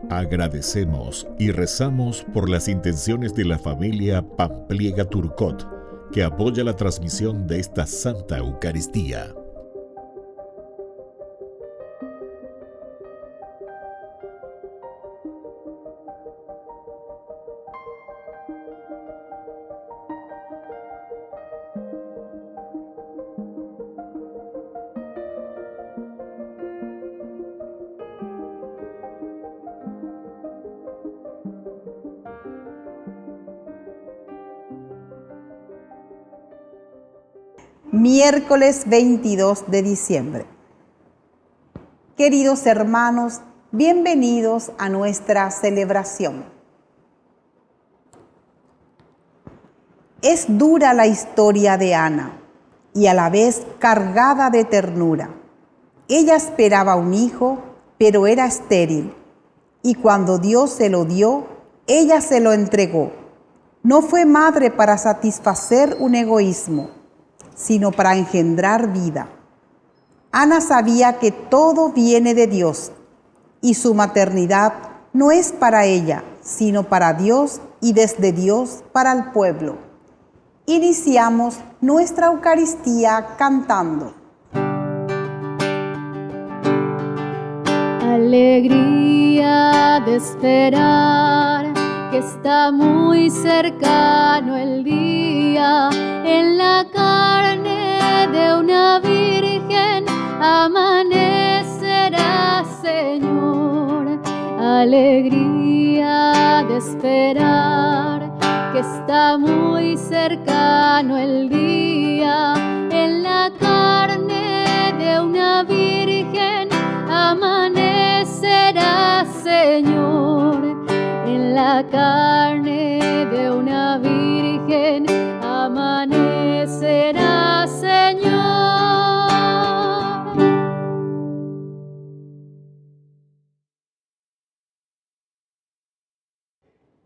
Agradecemos y rezamos por las intenciones de la familia Pampliega Turcot, que apoya la transmisión de esta Santa Eucaristía. Miércoles 22 de diciembre. Queridos hermanos, bienvenidos a nuestra celebración. Es dura la historia de Ana y a la vez cargada de ternura. Ella esperaba un hijo, pero era estéril, y cuando Dios se lo dio, ella se lo entregó. No fue madre para satisfacer un egoísmo, sino para engendrar vida. Ana sabía que todo viene de Dios y su maternidad no es para ella, sino para Dios y desde Dios para el pueblo. Iniciamos nuestra Eucaristía cantando. Alegría de esperar que está muy cercano el día, en la carne de una virgen amanecerá, Señor. Alegría de esperar que está muy cercano el día, en la carne de una virgen amanecerá, Señor. En la carne de una virgen amanecerá, Señor.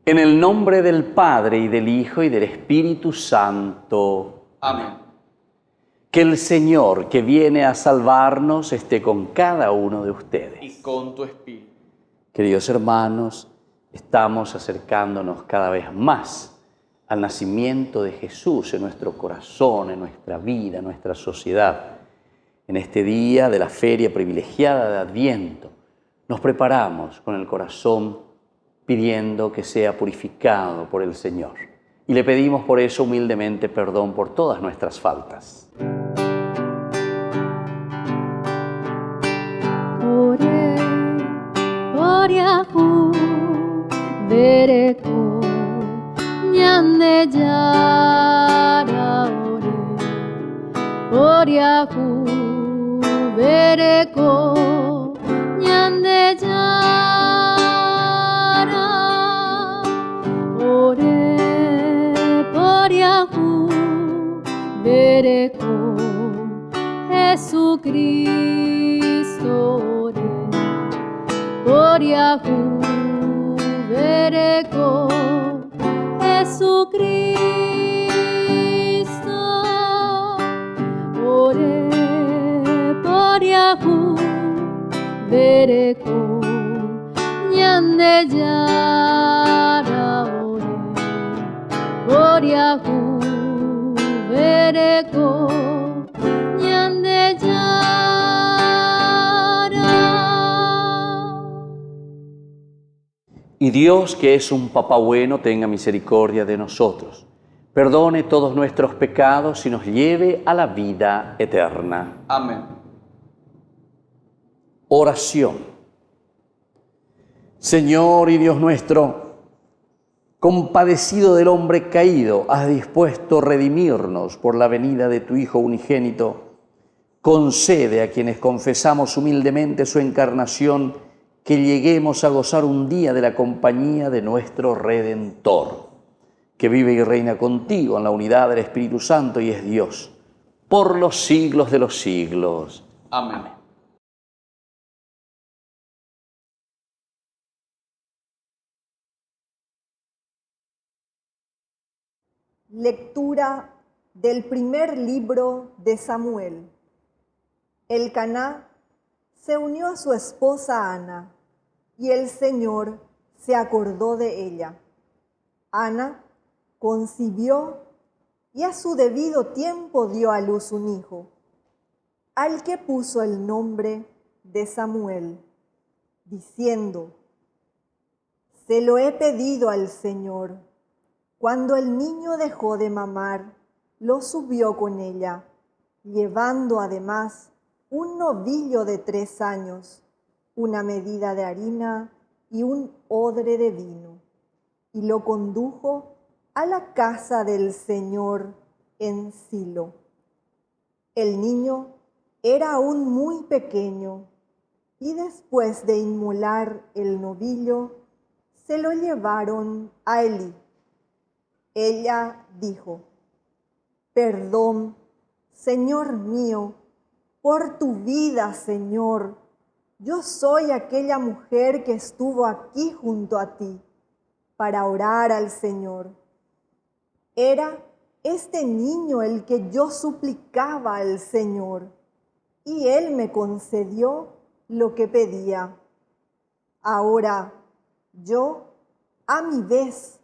En el nombre del Padre, y del Hijo, y del Espíritu Santo. Amén. Que el Señor, que viene a salvarnos, esté con cada uno de ustedes. Y con tu espíritu. Queridos hermanos, estamos acercándonos cada vez más al nacimiento de Jesús en nuestro corazón, en nuestra vida, en nuestra sociedad. En este día de la feria privilegiada de Adviento, nos preparamos con el corazón pidiendo que sea purificado por el Señor. Y le pedimos por eso humildemente perdón por todas nuestras faltas. Ore, Oriahu, Bereko, Nyande Yara, Oriahu, Bereko, Nyande Yara, Ore, Oriahu, Bereko, Jesucristo, Oriahu, Bereko, Jesucristo, Ore, Oriahu, Bereko, Nyande Yara, Oriahu, Bereko, Nyande Yara. Y Dios, que es un Papá bueno, tenga misericordia de nosotros, perdone todos nuestros pecados y nos lleve a la vida eterna. Amén. Oración. Señor y Dios nuestro, compadecido del hombre caído, has dispuesto redimirnos por la venida de tu Hijo unigénito. Concede a quienes confesamos humildemente su encarnación que lleguemos a gozar un día de la compañía de nuestro Redentor, que vive y reina contigo en la unidad del Espíritu Santo y es Dios, por los siglos de los siglos. Amén. Lectura del primer libro de Samuel. Elcaná se unió a su esposa Ana, y el Señor se acordó de ella. Ana concibió y a su debido tiempo dio a luz un hijo, al que puso el nombre de Samuel, diciendo: Se lo he pedido al Señor. Cuando el niño dejó de mamar, lo subió con ella, llevando además un novillo de 3 años, una medida de harina y un odre de vino, y lo condujo a la casa del Señor en Silo. El niño era aún muy pequeño, y después de inmolar el novillo, se lo llevaron a Elí. Ella dijo: Perdón, Señor mío, por tu vida, Señor. Yo soy aquella mujer que estuvo aquí junto a ti para orar al Señor. Era este niño el que yo suplicaba al Señor, y Él me concedió lo que pedía. Ahora yo, a mi vez,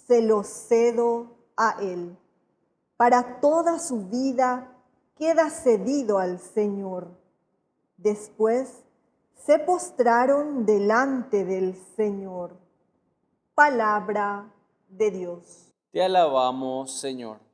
se lo cedo a Él. Para toda su vida queda cedido al Señor. Después se postraron delante del Señor. Palabra de Dios. Te alabamos, Señor.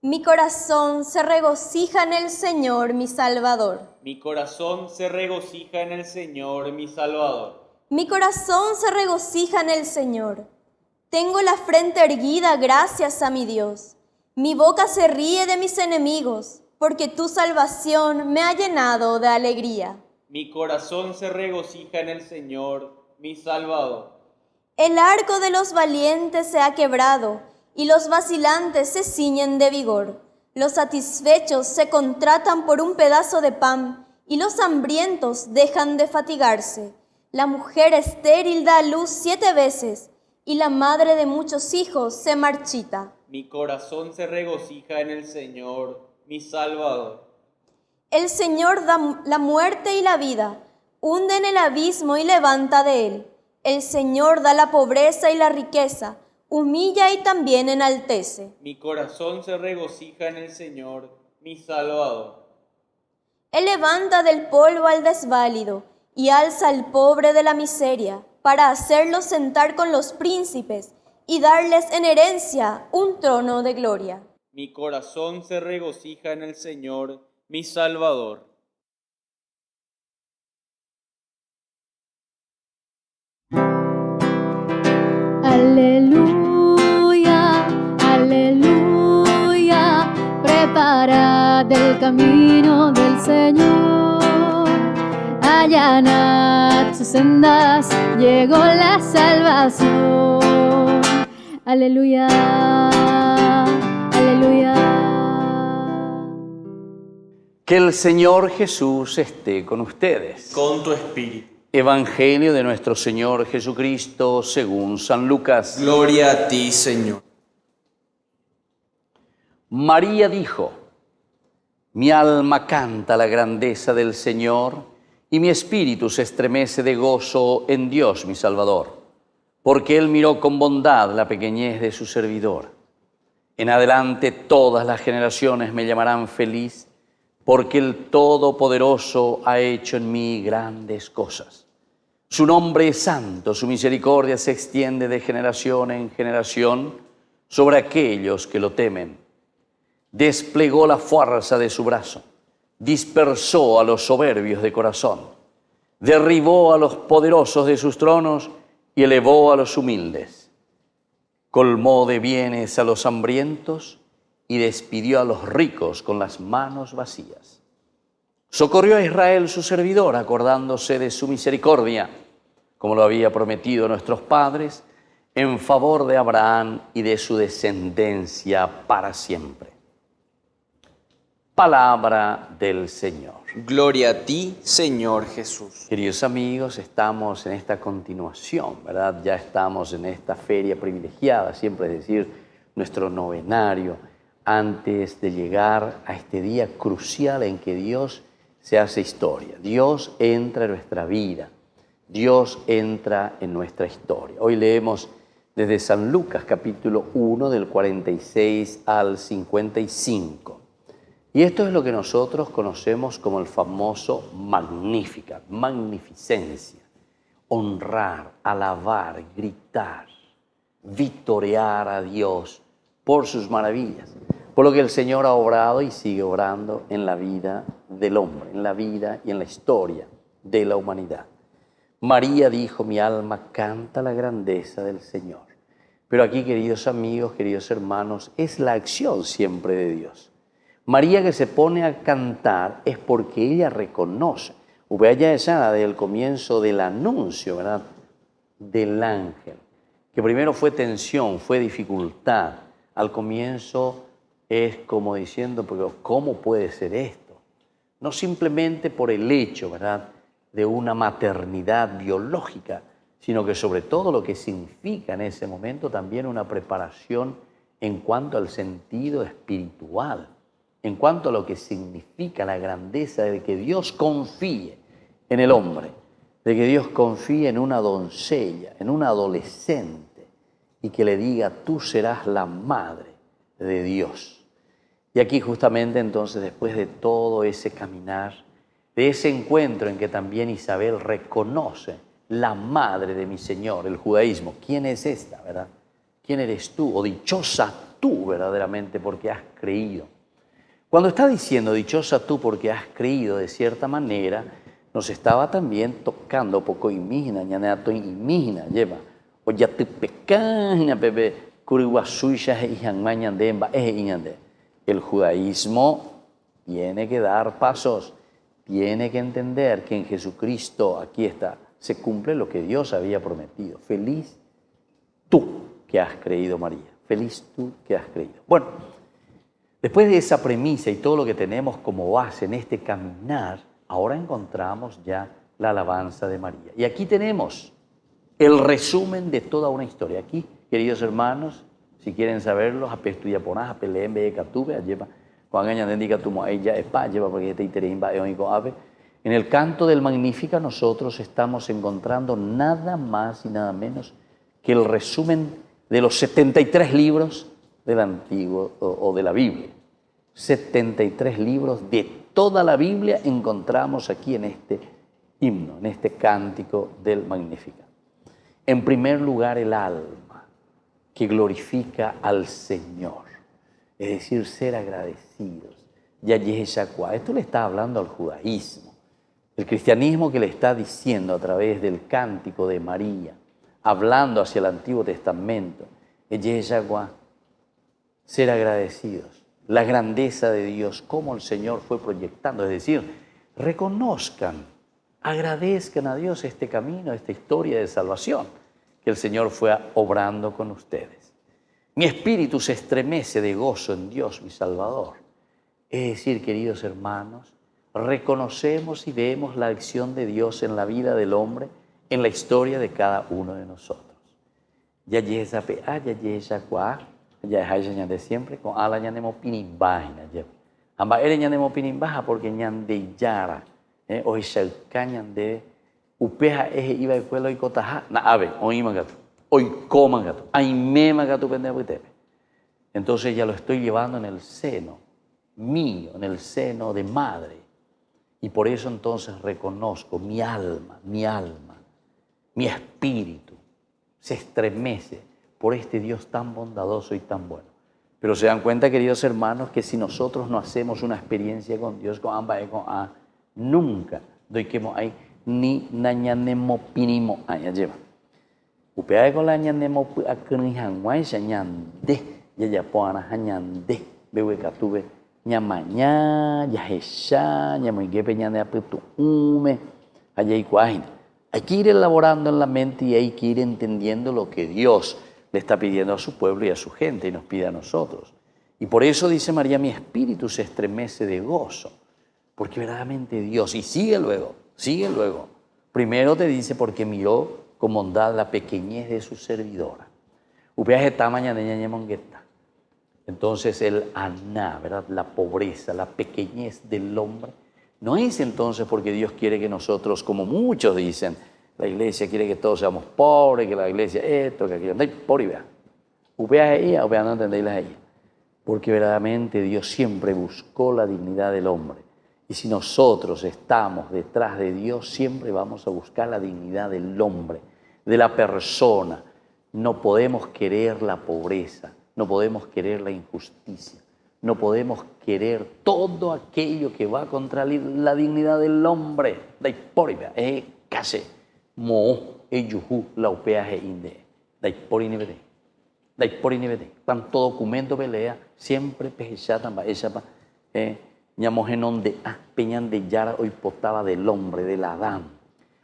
Mi corazón se regocija en el Señor, mi Salvador. Mi corazón se regocija en el Señor, mi Salvador. Mi corazón se regocija en el Señor. Tengo la frente erguida gracias a mi Dios. Mi boca se ríe de mis enemigos, porque tu salvación me ha llenado de alegría. Mi corazón se regocija en el Señor, mi Salvador. El arco de los valientes se ha quebrado, y los vacilantes se ciñen de vigor. Los satisfechos se contratan por un pedazo de pan, y los hambrientos dejan de fatigarse. La mujer estéril da a luz 7 veces, y la madre de muchos hijos se marchita. Mi corazón se regocija en el Señor, mi Salvador. El Señor da la muerte y la vida, hunde en el abismo y levanta de él. El Señor da la pobreza y la riqueza, humilla y también enaltece. Mi corazón se regocija en el Señor, mi Salvador. Él levanta del polvo al desválido y alza al pobre de la miseria, para hacerlo sentar con los príncipes y darles en herencia un trono de gloria. Mi corazón se regocija en el Señor, mi Salvador. Aleluya, aleluya, preparad el camino del Señor. Allanad sus sendas, llegó la salvación. Aleluya, aleluya. Que el Señor Jesús esté con ustedes. Con tu espíritu. Evangelio de nuestro Señor Jesucristo según San Lucas. Gloria a ti, Señor. María dijo: Mi alma canta la grandeza del Señor, y mi espíritu se estremece de gozo en Dios mi Salvador, porque Él miró con bondad la pequeñez de su servidor. En adelante todas las generaciones me llamarán feliz, porque el Todopoderoso ha hecho en mí grandes cosas. Su nombre es santo, su misericordia se extiende de generación en generación sobre aquellos que lo temen. Desplegó la fuerza de su brazo, dispersó a los soberbios de corazón, derribó a los poderosos de sus tronos y elevó a los humildes. Colmó de bienes a los hambrientos y despidió a los ricos con las manos vacías. Socorrió a Israel su servidor, acordándose de su misericordia, como lo había prometido a nuestros padres, en favor de Abraham y de su descendencia para siempre. Palabra del Señor. Gloria a ti, Señor Jesús. Queridos amigos, estamos en esta continuación, ¿verdad? Ya estamos en esta feria privilegiada, siempre es decir, nuestro novenario, antes de llegar a este día crucial en que Dios se hace historia. Dios entra en nuestra vida, Dios entra en nuestra historia. Hoy leemos desde San Lucas, capítulo 1, del 46 al 55. Y esto es lo que nosotros conocemos como el famoso Magnificat, magnificencia, honrar, alabar, gritar, victoriar a Dios por sus maravillas, por lo que el Señor ha obrado y sigue obrando en la vida del hombre, en la vida y en la historia de la humanidad. María dijo, mi alma canta la grandeza del Señor. Pero aquí, queridos amigos, queridos hermanos, es la acción siempre de Dios. María que se pone a cantar es porque ella reconoce, ya esa desde el comienzo del anuncio, ¿verdad?, del ángel, que primero fue tensión, fue dificultad. Al comienzo es como diciendo, pero ¿cómo puede ser esto? No simplemente por el hecho, ¿verdad?, de una maternidad biológica, sino que sobre todo lo que significa en ese momento también una preparación en cuanto al sentido espiritual, en cuanto a lo que significa la grandeza de que Dios confíe en el hombre, de que Dios confíe en una doncella, en un adolescente, y que le diga, tú serás la madre de Dios. Y aquí justamente entonces, después de todo ese caminar, de ese encuentro en que también Isabel reconoce la madre de mi Señor, el judaísmo, ¿quién es esta, verdad? ¿Quién eres tú? O dichosa tú verdaderamente porque has creído. Cuando está diciendo dichosa tú porque has creído de cierta manera, nos estaba también tocando poco imígina, ñaneato imígina, lleva. O ya te pecágina, bebé, curiguasuya y janmañandemba, iñande. El judaísmo tiene que dar pasos, tiene que entender que en Jesucristo, aquí está, se cumple lo que Dios había prometido. Feliz tú que has creído, María. Feliz tú que has creído. Bueno, después de esa premisa y todo lo que tenemos como base en este caminar, ahora encontramos ya la alabanza de María. Y aquí tenemos el resumen de toda una historia. Aquí, queridos hermanos, si quieren saberlo, en el canto del Magníficat nosotros estamos encontrando nada más y nada menos que el resumen de los 73 libros del Antiguo o de la Biblia. 73 libros de toda la Biblia encontramos aquí en este himno, en este cántico del Magníficat. En primer lugar, el alma que glorifica al Señor, es decir, ser agradecidos. Esto le está hablando al judaísmo. El cristianismo que le está diciendo a través del cántico de María, hablando hacia el Antiguo Testamento, ser agradecidos. La grandeza de Dios, cómo el Señor fue proyectando, es decir, reconozcan, agradezcan a Dios este camino, esta historia de salvación que el Señor fue obrando con ustedes. Mi espíritu se estremece de gozo en Dios, mi Salvador. Es decir, queridos hermanos, reconocemos y vemos la acción de Dios en la vida del hombre, en la historia de cada uno de nosotros. Ya de siempre con ala ñanemo pinimbaina ya. Amba ere ñanemo pinimbaja porque ñande yara, o ishalka ñande upeja eje iba de cuelo y cotaja na ave oima gato, hoy coma gato, ay mema gato pendejo tepe. Entonces ya lo estoy llevando en el seno mío, en el seno de madre, y por eso entonces reconozco mi alma, mi espíritu se estremece por este Dios tan bondadoso y tan bueno. Pero se dan cuenta, queridos hermanos, que si nosotros no hacemos una experiencia con Dios, con amba y con a, nunca doy que hay ni nañanemo pinimo allá lleva. Upea con la ñanemo a knihanwai ñande, ya poana ñande, bebe catube, ñamaña, ya hesha, ñamoigepe ñande apetu ume, allá y cuajina. Hay que ir elaborando en la mente y hay que ir entendiendo lo que Dios Le está pidiendo a su pueblo y a su gente y nos pide a nosotros. Y por eso dice María, mi espíritu se estremece de gozo, porque verdaderamente Dios, y sigue luego. Primero te dice, porque miró con bondad la pequeñez de su servidora. Entonces el aná, ¿verdad? La pobreza, la pequeñez del hombre, no es entonces porque Dios quiere que nosotros, como muchos dicen, la iglesia quiere que todos seamos pobres, que la iglesia esto, que aquello. No hay pobre, vea. No entendéis a ella. Porque verdaderamente Dios siempre buscó la dignidad del hombre. Y si nosotros estamos detrás de Dios, siempre vamos a buscar la dignidad del hombre, de la persona. No podemos querer la pobreza, no podemos querer la injusticia, no podemos querer todo aquello que va contra la dignidad del hombre. Dai pobre, case. Mo yuhu la upeaje inde dai por inibede tanto documento pelea siempre pejechatan esa ñamogenon de peñan de yara hoy potaba del hombre del Adán.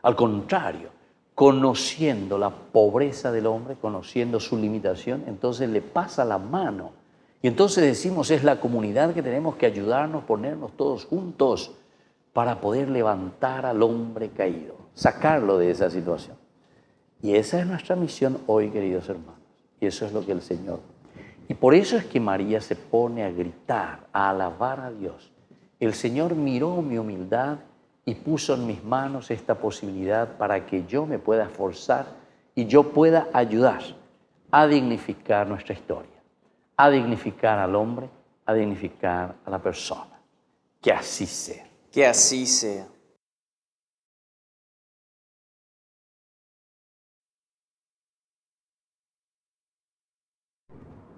Al contrario, conociendo la pobreza del hombre, conociendo su limitación, entonces le pasa la mano y entonces decimos es la comunidad que tenemos que ayudarnos, ponernos todos juntos para poder levantar al hombre caído, sacarlo de esa situación. Y esa es nuestra misión hoy, queridos hermanos. Y eso es lo que el Señor. Y por eso es que María se pone a gritar, a alabar a Dios. El Señor miró mi humildad y puso en mis manos esta posibilidad para que yo me pueda esforzar y yo pueda ayudar a dignificar nuestra historia, a dignificar al hombre, a dignificar a la persona. Que así sea. Que así sea.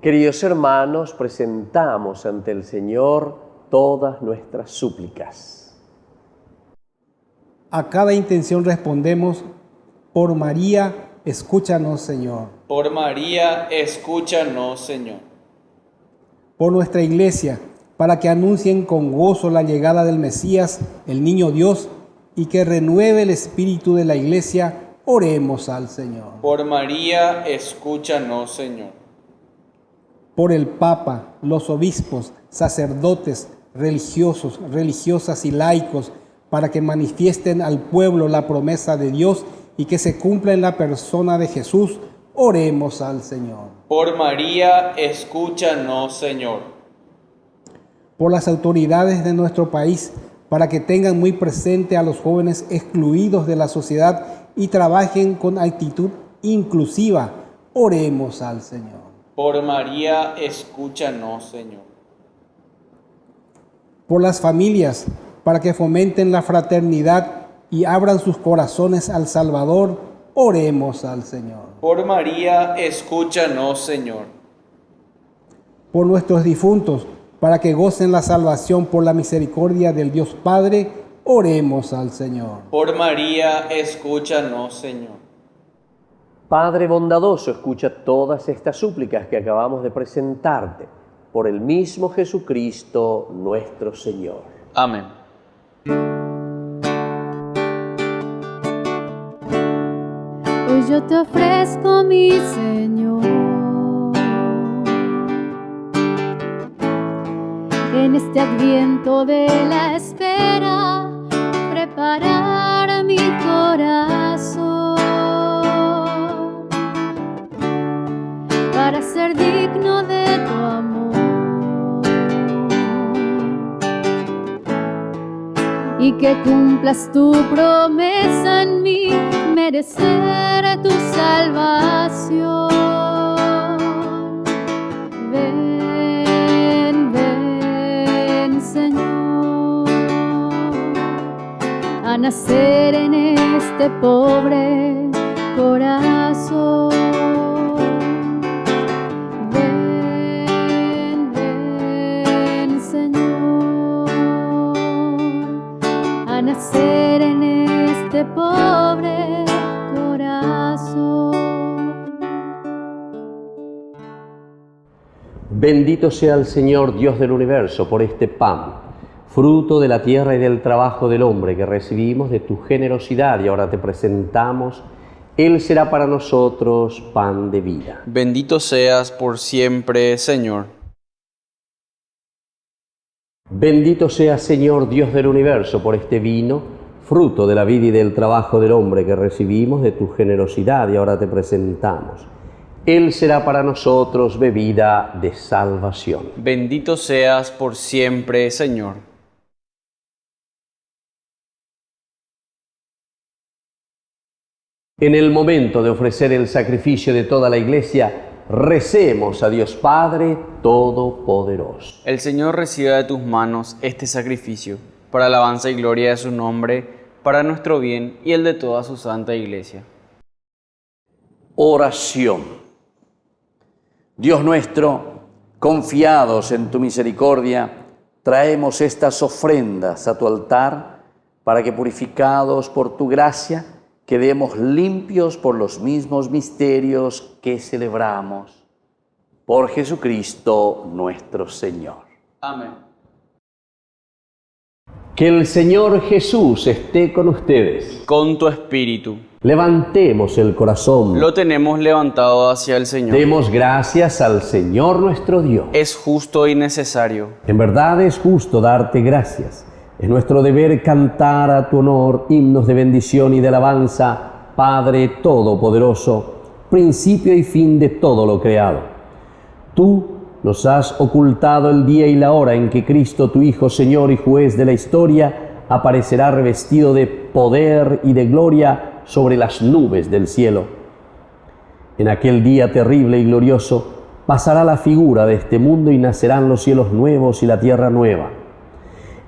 Queridos hermanos, presentamos ante el Señor todas nuestras súplicas. A cada intención respondemos, por María, escúchanos, Señor. Por María, escúchanos, Señor. Por nuestra Iglesia, para que anuncien con gozo la llegada del Mesías, el Niño Dios, y que renueve el espíritu de la Iglesia, oremos al Señor. Por María, escúchanos, Señor. Por el Papa, los obispos, sacerdotes, religiosos, religiosas y laicos, para que manifiesten al pueblo la promesa de Dios y que se cumpla en la persona de Jesús, oremos al Señor. Por María, escúchanos, Señor. Por las autoridades de nuestro país, para que tengan muy presente a los jóvenes excluidos de la sociedad y trabajen con actitud inclusiva, oremos al Señor. Por María, escúchanos, Señor. Por las familias, para que fomenten la fraternidad y abran sus corazones al Salvador, oremos al Señor. Por María, escúchanos, Señor. Por nuestros difuntos, para que gocen la salvación por la misericordia del Dios Padre, oremos al Señor. Por María, escúchanos, Señor. Padre bondadoso, escucha todas estas súplicas que acabamos de presentarte por el mismo Jesucristo nuestro Señor. Amén. Hoy yo te ofrezco, mi Señor, en este adviento de la espera, preparar mi corazón para ser digno de tu amor y que cumplas tu promesa en mí, merecer tu salvación. Ven, ven, Señor, a nacer en este pobre corazón. Nacer en este pobre corazón. Bendito sea el Señor Dios del universo por este pan, fruto de la tierra y del trabajo del hombre que recibimos de tu generosidad y ahora te presentamos Él será para nosotros pan de vida. Bendito seas por siempre, Señor. Bendito sea, Señor, Dios del universo, por este vino, fruto de la vida y del trabajo del hombre que recibimos de tu generosidad y ahora te presentamos. Él será para nosotros bebida de salvación. Bendito seas por siempre, Señor. En el momento de ofrecer el sacrificio de toda la Iglesia, recemos a Dios Padre Todopoderoso. El Señor reciba de tus manos este sacrificio, para alabanza y gloria de su nombre, para nuestro bien y el de toda su santa Iglesia. Oración. Dios nuestro, confiados en tu misericordia, traemos estas ofrendas a tu altar para que, purificados por tu gracia, quedemos limpios por los mismos misterios que celebramos. Por Jesucristo nuestro Señor. Amén. Que el Señor Jesús esté con ustedes. Con tu espíritu. Levantemos el corazón. Lo tenemos levantado hacia el Señor. Demos gracias al Señor nuestro Dios. Es justo y necesario. En verdad es justo darte gracias. Es nuestro deber cantar a tu honor himnos de bendición y de alabanza, Padre Todopoderoso, principio y fin de todo lo creado. Tú nos has ocultado el día y la hora en que Cristo, tu Hijo, Señor y Juez de la historia, aparecerá revestido de poder y de gloria sobre las nubes del cielo. En aquel día terrible y glorioso pasará la figura de este mundo y nacerán los cielos nuevos y la tierra nueva.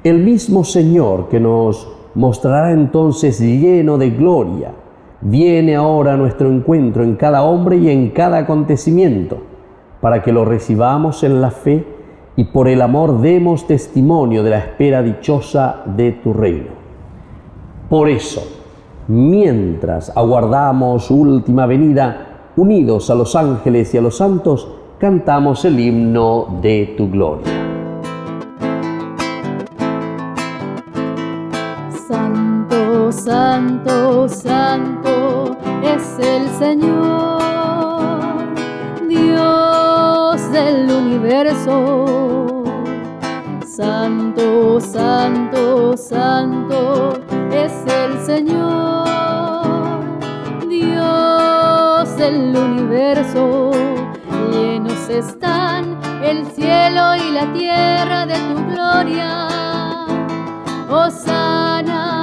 El mismo Señor que nos mostrará entonces lleno de gloria, viene ahora a nuestro encuentro en cada hombre y en cada acontecimiento, para que lo recibamos en la fe y por el amor demos testimonio de la espera dichosa de tu reino. Por eso, mientras aguardamos su última venida, unidos a los ángeles y a los santos, cantamos el himno de tu gloria. Santo, santo, santo es el Señor, Dios del universo. Santo, santo, santo es el Señor, Dios del universo. Llenos están el cielo y la tierra de tu gloria. Hosana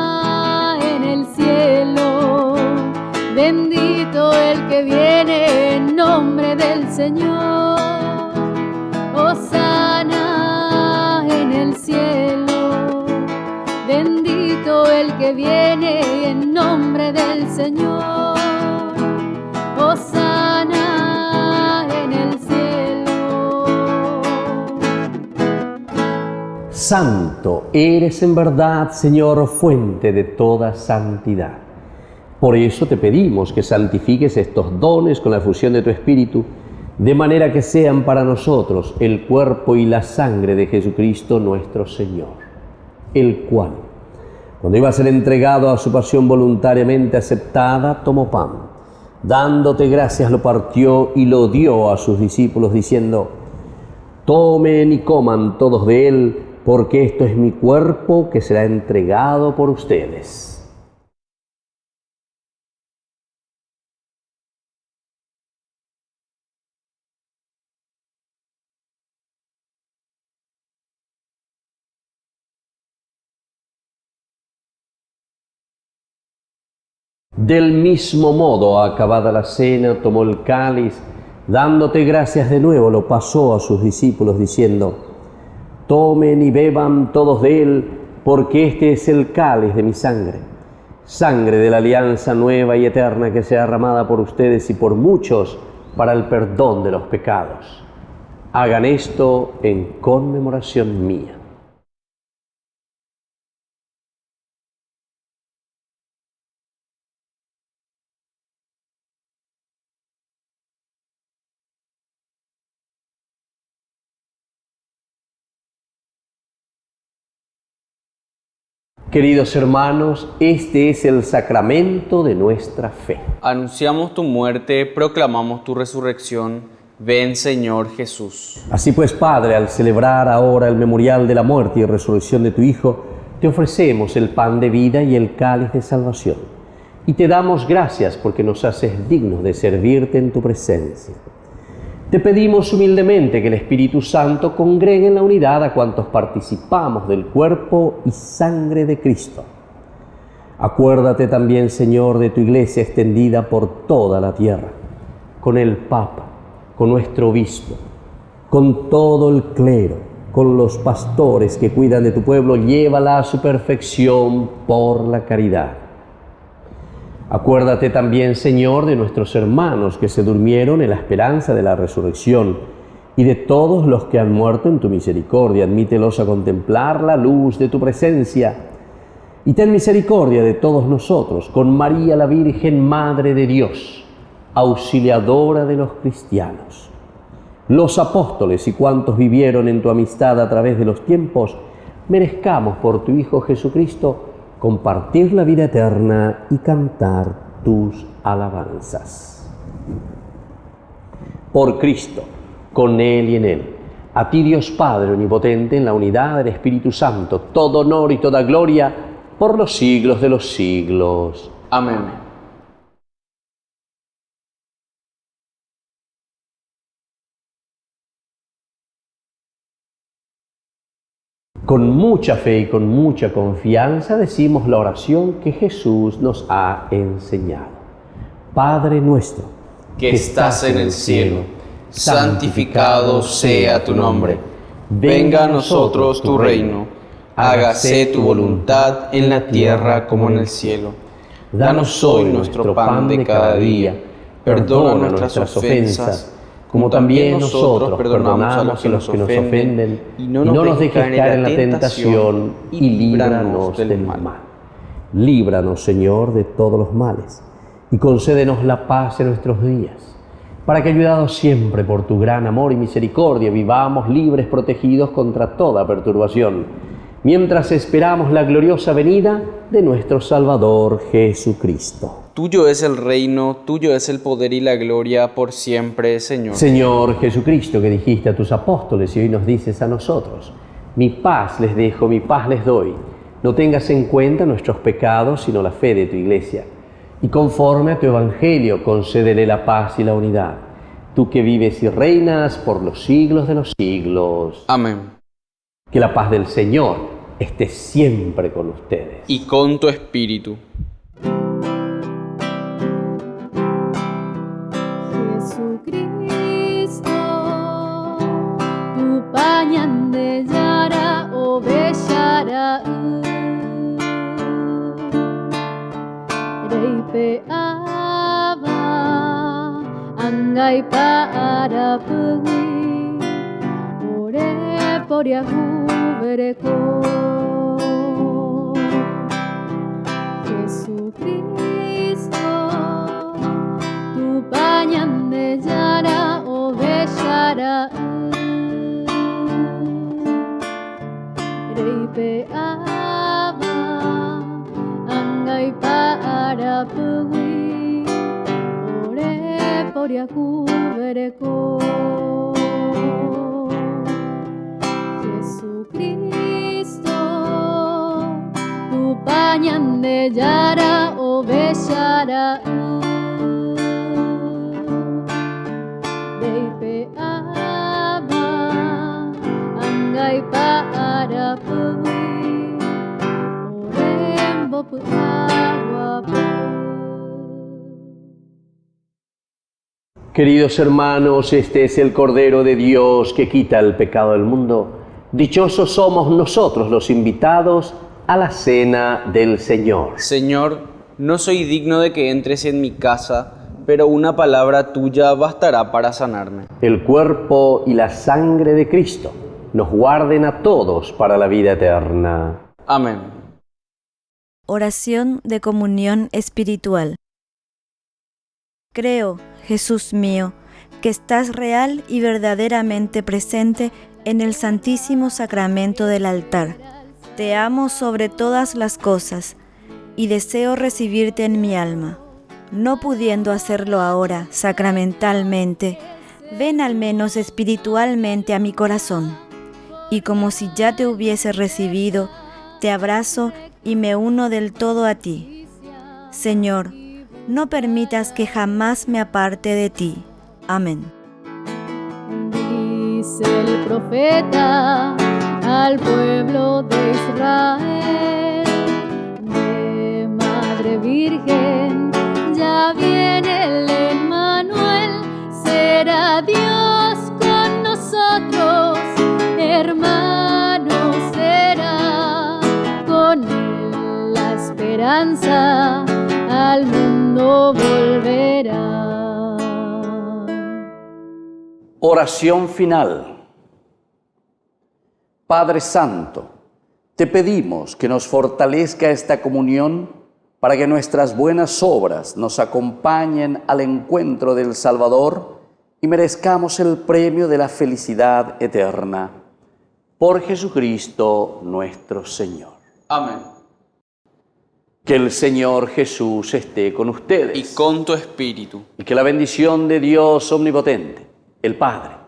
en el cielo, bendito el que viene en nombre del Señor. Hosana en el cielo, bendito el que viene en nombre del Señor. Hosana en el cielo. Santo eres en verdad, Señor, fuente de toda santidad. Por eso te pedimos que santifiques estos dones con la efusión de tu Espíritu, de manera que sean para nosotros el cuerpo y la sangre de Jesucristo nuestro Señor, el cual, cuando iba a ser entregado a su pasión voluntariamente aceptada, tomó pan, dándote gracias lo partió y lo dio a sus discípulos, diciendo: tomen y coman todos de él, porque esto es mi cuerpo que será entregado por ustedes. Del mismo modo, acabada la cena, tomó el cáliz, dándote gracias de nuevo, lo pasó a sus discípulos, diciendo: tomen y beban todos de él, porque este es el cáliz de mi sangre, sangre de la alianza nueva y eterna que sea derramada por ustedes y por muchos para el perdón de los pecados. Hagan esto en conmemoración mía. Queridos hermanos, este es el sacramento de nuestra fe. Anunciamos tu muerte, proclamamos tu resurrección. Ven, Señor Jesús. Así pues, Padre, al celebrar ahora el memorial de la muerte y resurrección de tu Hijo, te ofrecemos el pan de vida y el cáliz de salvación. Y te damos gracias porque nos haces dignos de servirte en tu presencia. Te pedimos humildemente que el Espíritu Santo congregue en la unidad a cuantos participamos del cuerpo y sangre de Cristo. Acuérdate también, Señor, de tu Iglesia extendida por toda la tierra, con el Papa, con nuestro obispo, con todo el clero, con los pastores que cuidan de tu pueblo, llévala a su perfección por la caridad. Acuérdate también, Señor, de nuestros hermanos que se durmieron en la esperanza de la resurrección y de todos los que han muerto en tu misericordia. Admítelos a contemplar la luz de tu presencia. Y ten misericordia de todos nosotros, con María la Virgen, Madre de Dios, auxiliadora de los cristianos, los apóstoles y cuantos vivieron en tu amistad a través de los tiempos, merezcamos por tu Hijo Jesucristo compartir la vida eterna y cantar tus alabanzas. Por Cristo, con Él y en Él, a ti Dios Padre Omnipotente, en la unidad del Espíritu Santo, todo honor y toda gloria por los siglos de los siglos. Amén. Con mucha fe y con mucha confianza decimos la oración que Jesús nos ha enseñado. Padre nuestro, que estás en el cielo, santificado sea tu nombre. Venga a nosotros tu reino. Hágase tu voluntad en la tierra como en el cielo. Danos hoy nuestro pan de cada día. Perdona nuestras ofensas, como también nosotros perdonamos a los que nos ofenden, y no nos dejes caer en la tentación, y líbranos del mal. Líbranos, Señor, de todos los males, y concédenos la paz en nuestros días, para que, ayudados siempre por tu gran amor y misericordia, vivamos libres, protegidos contra toda perturbación, mientras esperamos la gloriosa venida de nuestro Salvador Jesucristo. Tuyo es el reino, tuyo es el poder y la gloria por siempre, Señor. Señor Jesucristo, que dijiste a tus apóstoles y hoy nos dices a nosotros: mi paz les dejo, mi paz les doy. No tengas en cuenta nuestros pecados, sino la fe de tu Iglesia. Y conforme a tu Evangelio, concédele la paz y la unidad. Tú que vives y reinas por los siglos de los siglos. Amén. Que la paz del Señor esté siempre con ustedes. Y con tu espíritu. Angay para pugui, ore poria jubereko. Jesucristo, tu pañan de yara o bellara. Reipe aba, angay para pugui, ore poria jubereko. Jesucristo, tu pañan de yara o bellara. Reipe aba, angay para pugui, orembo puagua. Queridos hermanos, este es el Cordero de Dios que quita el pecado del mundo. Dichosos somos nosotros los invitados a la cena del Señor. Señor, no soy digno de que entres en mi casa, pero una palabra tuya bastará para sanarme. El cuerpo y la sangre de Cristo nos guarden a todos para la vida eterna. Amén. Oración de comunión espiritual. Creo, Jesús mío, que estás real y verdaderamente presente en el Santísimo Sacramento del altar. Te amo sobre todas las cosas y deseo recibirte en mi alma. No pudiendo hacerlo ahora sacramentalmente, ven al menos espiritualmente a mi corazón. Y como si ya te hubiese recibido, te abrazo y me uno del todo a ti. Señor, no permitas que jamás me aparte de ti. Amén. Dice el profeta al pueblo de Israel, de Madre Virgen, ya viene el Emmanuel, será Dios con nosotros, hermano será, con él la esperanza al mundo volverá. Oración final. Padre Santo, te pedimos que nos fortalezca esta comunión para que nuestras buenas obras nos acompañen al encuentro del Salvador y merezcamos el premio de la felicidad eterna. Por Jesucristo nuestro Señor. Amén. Que el Señor Jesús esté con ustedes. Y con tu espíritu. Y que la bendición de Dios omnipotente, el Padre,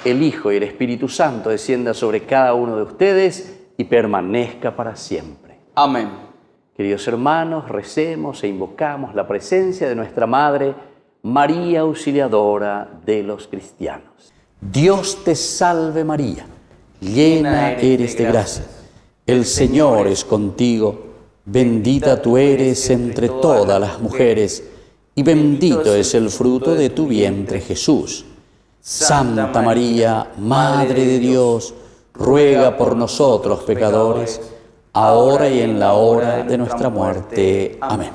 el Hijo y el Espíritu Santo descienda sobre cada uno de ustedes y permanezca para siempre. Amén. Queridos hermanos, recemos e invocamos la presencia de nuestra Madre, María Auxiliadora de los cristianos. Dios te salve María, llena eres de gracia. El Señor es contigo, bendita tú eres entre todas las mujeres, y bendito es el fruto de tu vientre Jesús. Santa María, Madre de Dios, ruega por nosotros pecadores, ahora y en la hora de nuestra muerte. Amén.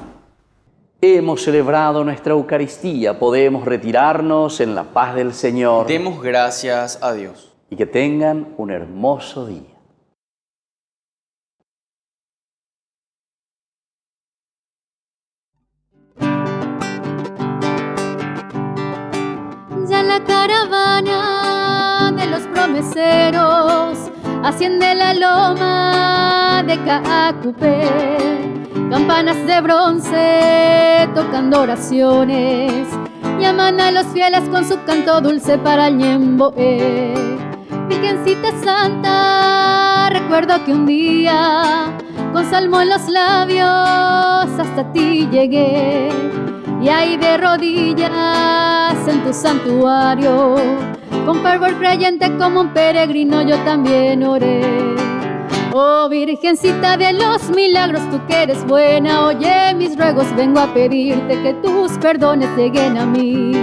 Hemos celebrado nuestra Eucaristía, podemos retirarnos en la paz del Señor. Demos gracias a Dios. Y que tengan un hermoso día. Ya la caravana de los promeseros asciende la loma de Caacupé. Campanas de bronce tocando oraciones llaman a los fieles con su canto dulce para el Ñemboé. Virgencita Santa, recuerdo que un día con salmo en los labios hasta ti llegué. Y ahí de rodillas en tu santuario, con fervor creyente como un peregrino yo también oré. Oh Virgencita de los milagros, tú que eres buena, oye mis ruegos, vengo a pedirte que tus perdones lleguen a mí.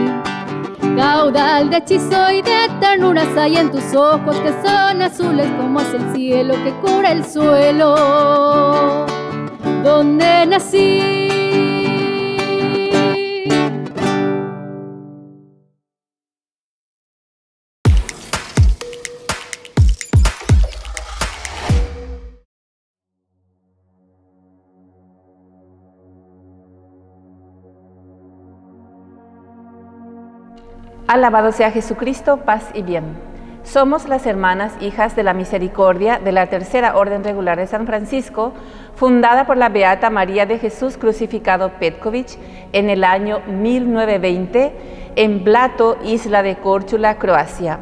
Caudal de hechizo y de ternuras hay en tus ojos, que son azules como es el cielo que cubre el suelo donde nací. Alabado sea Jesucristo, paz y bien. Somos las hermanas hijas de la misericordia de la Tercera Orden Regular de San Francisco, fundada por la Beata María de Jesús Crucificado Petković en el año 1920 en Blato, isla de Córčula, Croacia.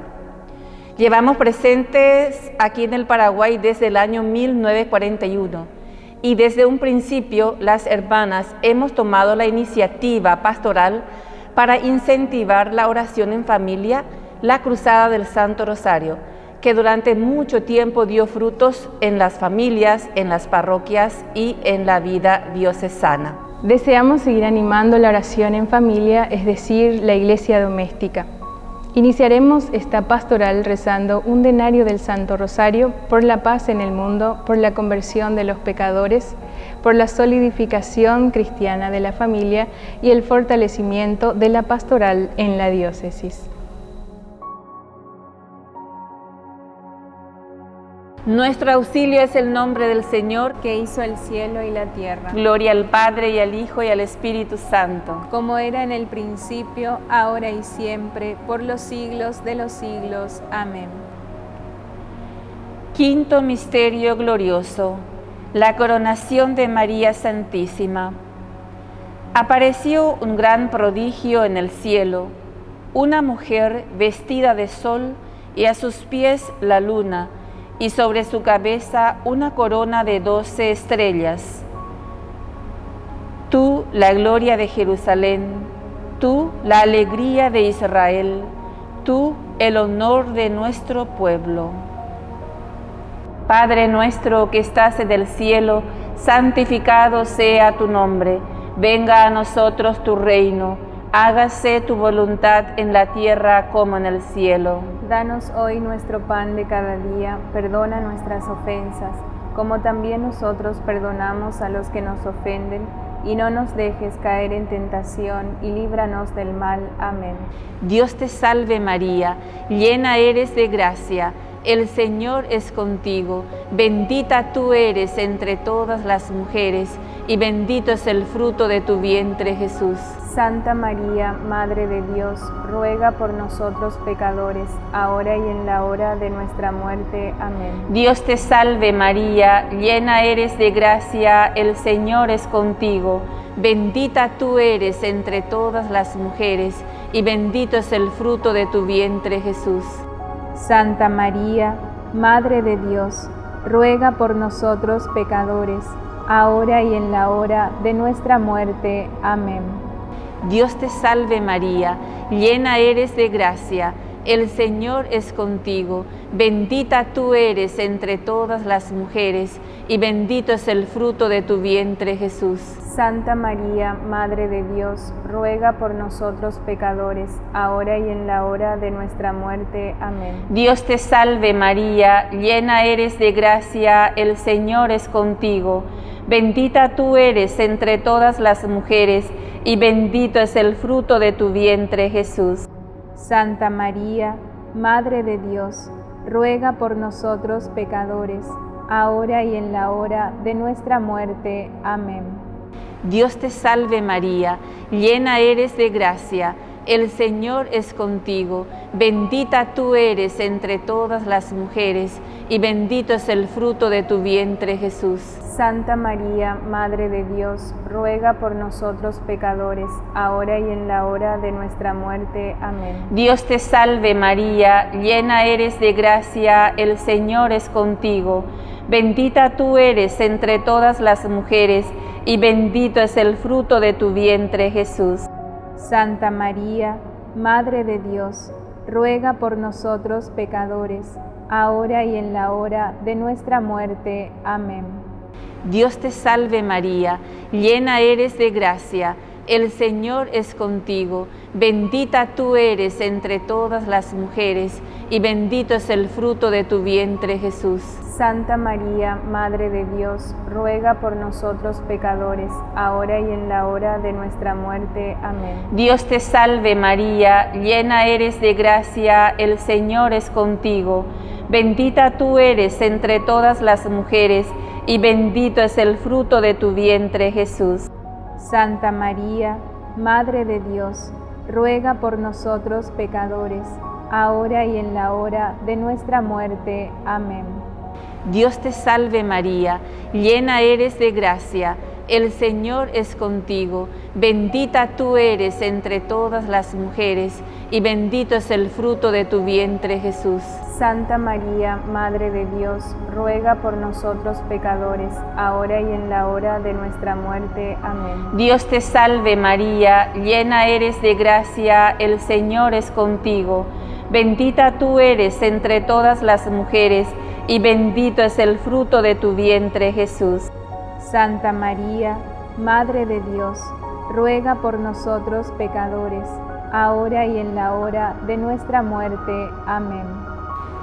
Llevamos presentes aquí en el Paraguay desde el año 1941 y desde un principio las hermanas hemos tomado la iniciativa pastoral para incentivar la oración en familia, la Cruzada del Santo Rosario, que durante mucho tiempo dio frutos en las familias, en las parroquias y en la vida diocesana. Deseamos seguir animando la oración en familia, es decir, la iglesia doméstica. Iniciaremos esta pastoral rezando un denario del Santo Rosario por la paz en el mundo, por la conversión de los pecadores, por la solidificación cristiana de la familia y el fortalecimiento de la pastoral en la diócesis. Nuestro auxilio es el nombre del Señor, que hizo el cielo y la tierra. Gloria al Padre, y al Hijo, y al Espíritu Santo. Como era en el principio, ahora y siempre, por los siglos de los siglos. Amén. Quinto misterio glorioso, la coronación de María Santísima. Apareció un gran prodigio en el cielo, una mujer vestida de sol y a sus pies la luna, y sobre su cabeza una corona de 12 estrellas. Tú, la gloria de Jerusalén, tú, la alegría de Israel, tú, el honor de nuestro pueblo. Padre nuestro que estás en el cielo, santificado sea tu nombre. Venga a nosotros tu reino. Hágase tu voluntad en la tierra como en el cielo. Danos hoy nuestro pan de cada día. Perdona nuestras ofensas, como también nosotros perdonamos a los que nos ofenden. Y no nos dejes caer en tentación, y líbranos del mal. Amén. Dios te salve María, llena eres de gracia. El Señor es contigo, bendita tú eres entre todas las mujeres, y bendito es el fruto de tu vientre, Jesús. Santa María, Madre de Dios, ruega por nosotros pecadores, ahora y en la hora de nuestra muerte. Amén. Dios te salve María, llena eres de gracia, el Señor es contigo, bendita tú eres entre todas las mujeres, y bendito es el fruto de tu vientre, Jesús. Santa María, Madre de Dios, ruega por nosotros pecadores, ahora y en la hora de nuestra muerte. Amén. Dios te salve María, llena eres de gracia, el Señor es contigo, bendita tú eres entre todas las mujeres, y bendito es el fruto de tu vientre, Jesús. Santa María, Madre de Dios, ruega por nosotros pecadores, ahora y en la hora de nuestra muerte. Amén. Dios te salve María, llena eres de gracia, el Señor es contigo, bendita tú eres entre todas las mujeres, y bendito es el fruto de tu vientre, Jesús. Santa María, Madre de Dios, ruega por nosotros pecadores, ahora y en la hora de nuestra muerte. Amén. Dios te salve María, llena eres de gracia, el Señor es contigo, bendita tú eres entre todas las mujeres, y bendito es el fruto de tu vientre, Jesús. Santa María, Madre de Dios, ruega por nosotros pecadores, ahora y en la hora de nuestra muerte. Amén. Dios te salve María, llena eres de gracia, el Señor es contigo, bendita tú eres entre todas las mujeres, y bendito es el fruto de tu vientre, Jesús. Santa María, Madre de Dios, ruega por nosotros pecadores, ahora y en la hora de nuestra muerte. Amén. Dios te salve María, llena eres de gracia, el Señor es contigo, bendita tú eres entre todas las mujeres, y bendito es el fruto de tu vientre, Jesús. Santa María, Madre de Dios, ruega por nosotros pecadores, ahora y en la hora de nuestra muerte. Amén. Dios te salve María, llena eres de gracia, el Señor es contigo, bendita tú eres entre todas las mujeres, y bendito es el fruto de tu vientre, Jesús. Santa María, Madre de Dios, ruega por nosotros pecadores, ahora y en la hora de nuestra muerte. Amén. Dios te salve María, llena eres de gracia, el Señor es contigo, bendita tú eres entre todas las mujeres, y bendito es el fruto de tu vientre, Jesús. Santa María, Madre de Dios, ruega por nosotros pecadores, ahora y en la hora de nuestra muerte. Amén. Dios te salve María, llena eres de gracia, el Señor es contigo, bendita tú eres entre todas las mujeres, y bendito es el fruto de tu vientre, Jesús. Santa María, Madre de Dios, ruega por nosotros pecadores, ahora y en la hora de nuestra muerte. Amén.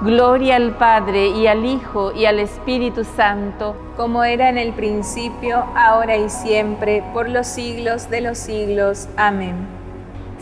Gloria al Padre, y al Hijo, y al Espíritu Santo, como era en el principio, ahora y siempre, por los siglos de los siglos. Amén.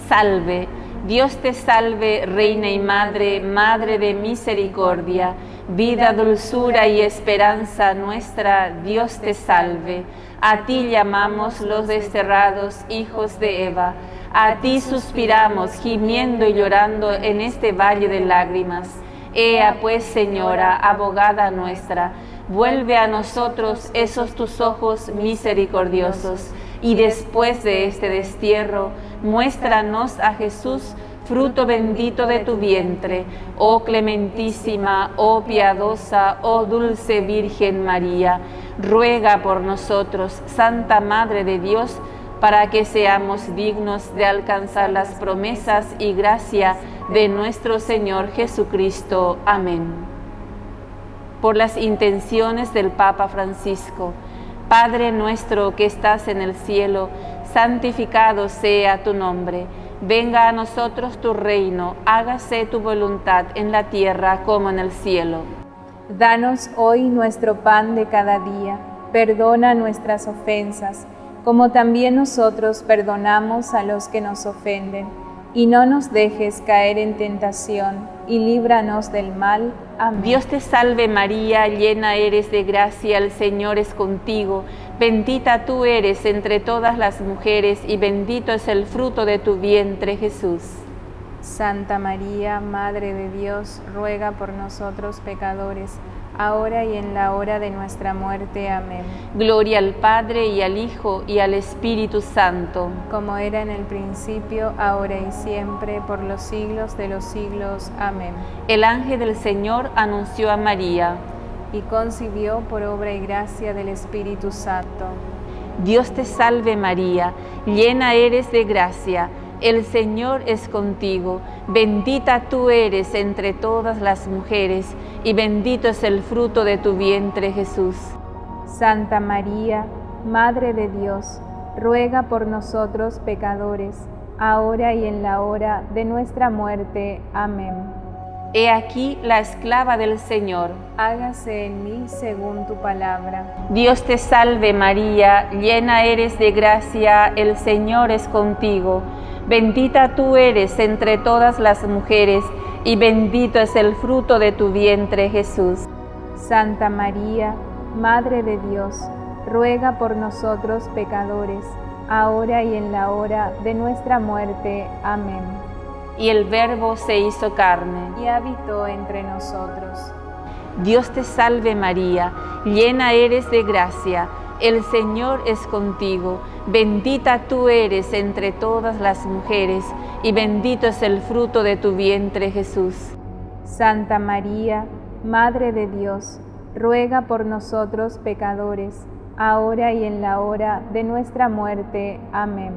Salve, Dios te salve, Reina y Madre, Madre de misericordia, vida, dulzura y esperanza nuestra, Dios te salve. A ti llamamos los desterrados hijos de Eva, a ti suspiramos, gimiendo y llorando en este valle de lágrimas. Ea pues, Señora, abogada nuestra, vuelve a nosotros esos tus ojos misericordiosos, y después de este destierro, muéstranos a Jesús, fruto bendito de tu vientre, oh clementísima, oh piadosa, oh dulce Virgen María. Ruega por nosotros, Santa Madre de Dios, para que seamos dignos de alcanzar las promesas y gracia de nuestro Señor Jesucristo. Amén. Por las intenciones del Papa Francisco, Padre nuestro que estás en el cielo, santificado sea tu nombre. Venga a nosotros tu reino, hágase tu voluntad en la tierra como en el cielo. Danos hoy nuestro pan de cada día, perdona nuestras ofensas, como también nosotros perdonamos a los que nos ofenden. Y no nos dejes caer en tentación, y líbranos del mal. Amén. Dios te salve María, llena eres de gracia, el Señor es contigo. Bendita tú eres entre todas las mujeres, y bendito es el fruto de tu vientre, Jesús. Santa María, Madre de Dios, ruega por nosotros pecadores, ahora y en la hora de nuestra muerte. Amén. Gloria al Padre, y al Hijo, y al Espíritu Santo. Como era en el principio, ahora y siempre, por los siglos de los siglos. Amén. El ángel del Señor anunció a María, y concibió por obra y gracia del Espíritu Santo. Dios te salve María, llena eres de gracia, el Señor es contigo, bendita tú eres entre todas las mujeres, y bendito es el fruto de tu vientre, Jesús. Santa María, Madre de Dios, ruega por nosotros pecadores, ahora y en la hora de nuestra muerte. Amén. He aquí la esclava del Señor. Hágase en mí según tu palabra. Dios te salve María, llena eres de gracia, el Señor es contigo. Bendita tú eres entre todas las mujeres, y bendito es el fruto de tu vientre, Jesús. Santa María, Madre de Dios, ruega por nosotros pecadores, ahora y en la hora de nuestra muerte. Amén. Y el Verbo se hizo carne, y habitó entre nosotros. Dios te salve María, llena eres de gracia, el Señor es contigo, bendita tú eres entre todas las mujeres, y bendito es el fruto de tu vientre, Jesús. Santa María, Madre de Dios, ruega por nosotros pecadores, ahora y en la hora de nuestra muerte. Amén.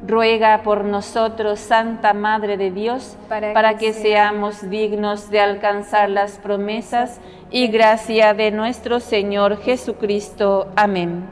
Ruega por nosotros, Santa Madre de Dios, para que seamos dignos de alcanzar las promesas y gracia de nuestro Señor Jesucristo. Amén.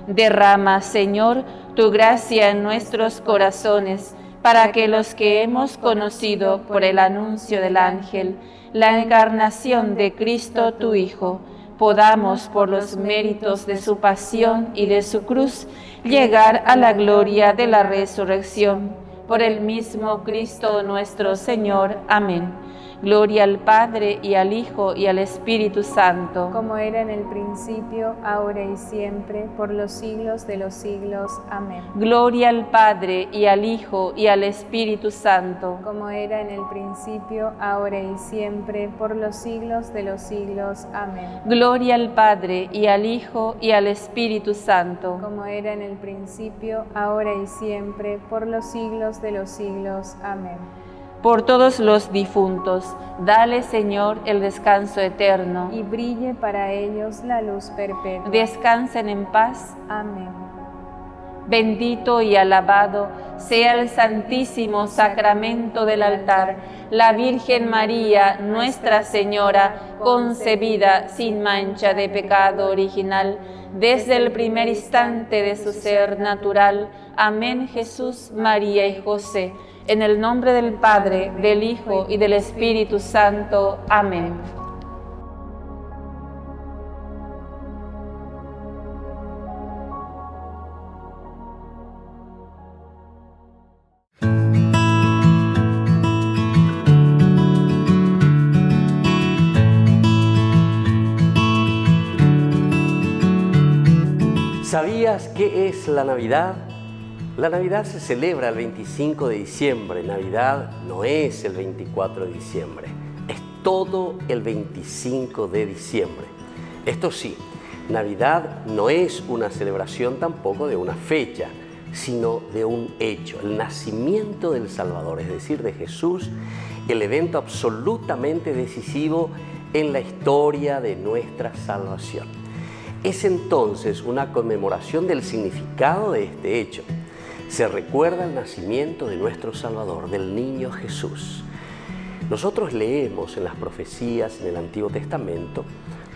Derrama, Señor, tu gracia en nuestros corazones, para que los que hemos conocido por el anuncio del ángel la encarnación de Cristo tu Hijo, podamos, por los méritos de su pasión y de su cruz, llegar a la gloria de la resurrección. Por el mismo Cristo nuestro Señor. Amén. Gloria al Padre, y al Hijo, y al Espíritu Santo. Como era en el principio, ahora y siempre, por los siglos de los siglos. Amén. Gloria al Padre, y al Hijo, y al Espíritu Santo. Como era en el principio, ahora y siempre, por los siglos de los siglos. Amén. Gloria al Padre, y al Hijo, y al Espíritu Santo. Como era en el principio, ahora y siempre, por los siglos de los siglos. Amén. Por todos los difuntos, dale, Señor, el descanso eterno. Y brille para ellos la luz perpetua. Descansen en paz. Amén. Bendito y alabado sea el santísimo sacramento del altar, la Virgen María, Nuestra Señora, concebida sin mancha de pecado original, desde el primer instante de su ser natural. Amén. Jesús, María y José. En el nombre del Padre, del Hijo y del Espíritu Santo. Amén. ¿Sabías qué es la Navidad? La Navidad se celebra el 25 de diciembre. Navidad no es el 24 de diciembre. Es todo el 25 de diciembre. Esto sí, Navidad no es una celebración tampoco de una fecha, sino de un hecho, el nacimiento del Salvador, es decir, de Jesús, el evento absolutamente decisivo en la historia de nuestra salvación. Es entonces una conmemoración del significado de este hecho. Se recuerda el nacimiento de nuestro Salvador, del niño Jesús. Nosotros leemos en las profecías en el Antiguo Testamento,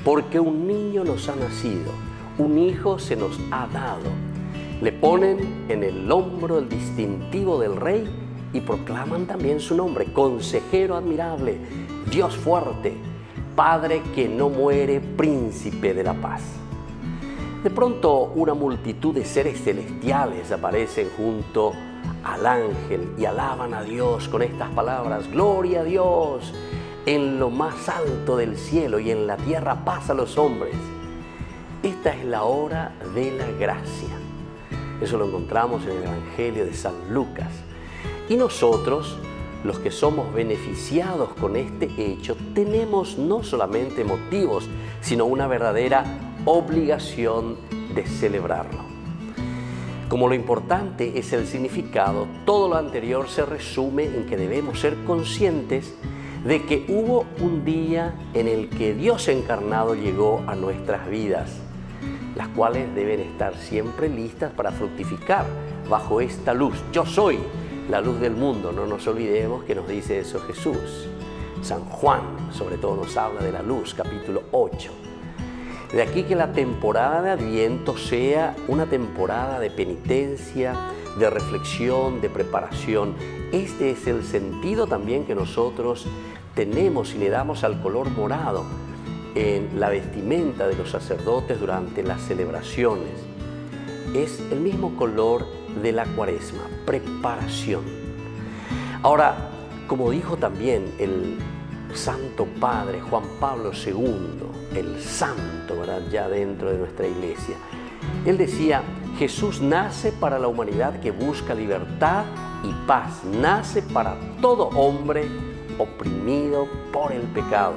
porque un niño nos ha nacido, un hijo se nos ha dado. Le ponen en el hombro el distintivo del rey y proclaman también su nombre, Consejero admirable, Dios fuerte, Padre que no muere, Príncipe de la paz. De pronto una multitud de seres celestiales aparecen junto al ángel y alaban a Dios con estas palabras: Gloria a Dios en lo más alto del cielo y en la tierra paz a los hombres. Esta es la hora de la gracia. Eso lo encontramos en el Evangelio de San Lucas. Y nosotros, los que somos beneficiados con este hecho, tenemos no solamente motivos, sino una verdadera obligación de celebrarlo. Como lo importante es el significado, todo lo anterior se resume en que debemos ser conscientes de que hubo un día en el que Dios encarnado llegó a nuestras vidas, las cuales deben estar siempre listas para fructificar bajo esta luz. Yo soy la luz del mundo, no nos olvidemos que nos dice eso Jesús. San Juan, sobre todo, nos habla de la luz, capítulo 8. De aquí que la temporada de Adviento sea una temporada de penitencia, de reflexión, de preparación. Este es el sentido también que nosotros tenemos y le damos al color morado en la vestimenta de los sacerdotes durante las celebraciones. Es el mismo color de la Cuaresma, preparación. Ahora, como dijo también el Santo Padre Juan Pablo II, el santo, ¿verdad?, ya dentro de nuestra iglesia, él decía: Jesús nace para la humanidad que busca libertad y paz, nace para todo hombre oprimido por el pecado,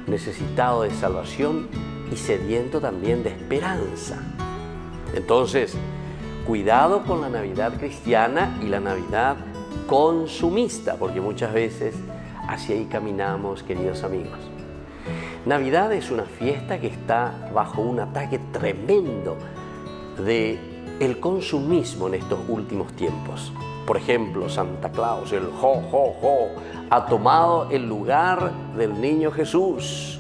necesitado de salvación y sediento también de esperanza. Entonces, cuidado con la Navidad cristiana y la Navidad consumista, porque muchas veces hacia ahí caminamos, queridos amigos. Navidad es una fiesta que está bajo un ataque tremendo del consumismo en estos últimos tiempos. Por ejemplo, Santa Claus, el jo, jo, jo, ha tomado el lugar del niño Jesús.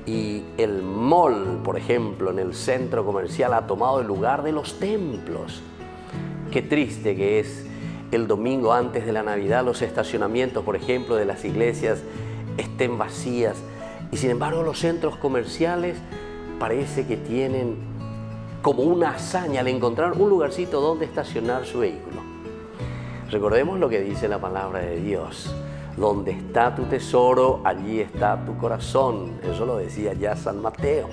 Y el mall, por ejemplo, en el centro comercial ha tomado el lugar de los templos. Qué triste que es el domingo antes de la Navidad los estacionamientos, por ejemplo, de las iglesias estén vacías. Y sin embargo los centros comerciales parece que tienen como una hazaña al encontrar un lugarcito donde estacionar su vehículo. Recordemos lo que dice la palabra de Dios: donde está tu tesoro, allí está tu corazón. Eso lo decía ya San Mateo.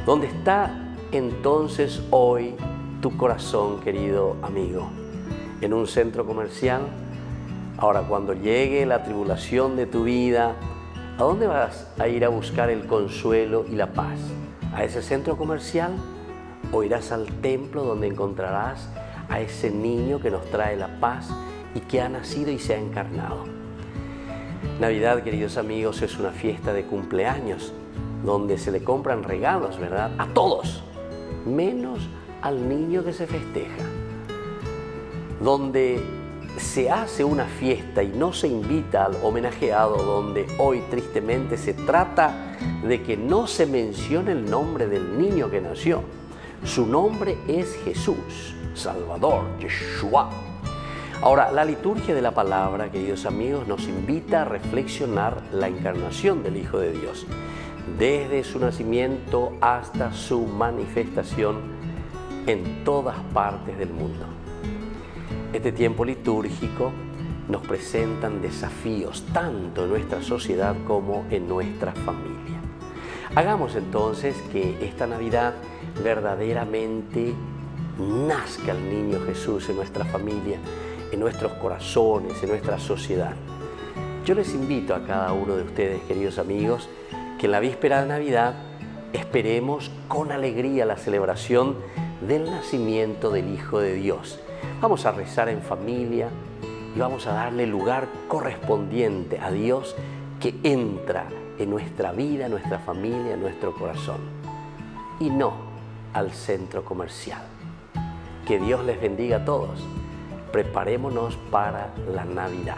¿Dónde está entonces hoy tu corazón, querido amigo? ¿En un centro comercial? Ahora, cuando llegue la tribulación de tu vida, ¿a dónde vas a ir a buscar el consuelo y la paz? ¿A ese centro comercial? ¿O irás al templo donde encontrarás a ese niño que nos trae la paz y que ha nacido y se ha encarnado? Navidad, queridos amigos, es una fiesta de cumpleaños donde se le compran regalos, ¿verdad?, a todos, menos al niño que se festeja. Donde se hace una fiesta y no se invita al homenajeado, donde hoy tristemente se trata de que no se mencione el nombre del niño que nació. Su nombre es Jesús, Salvador, Yeshua. Ahora, la liturgia de la palabra, queridos amigos, nos invita a reflexionar la encarnación del Hijo de Dios, desde su nacimiento hasta su manifestación en todas partes del mundo. Este tiempo litúrgico nos presentan desafíos tanto en nuestra sociedad como en nuestra familia. Hagamos entonces que esta Navidad verdaderamente nazca el niño Jesús en nuestra familia, en nuestros corazones, en nuestra sociedad. Yo les invito a cada uno de ustedes, queridos amigos, que en la víspera de Navidad esperemos con alegría la celebración del nacimiento del Hijo de Dios. Vamos a rezar en familia y vamos a darle el lugar correspondiente a Dios que entra en nuestra vida, en nuestra familia, en nuestro corazón, y no al centro comercial. Que Dios les bendiga a todos. Preparémonos para la Navidad.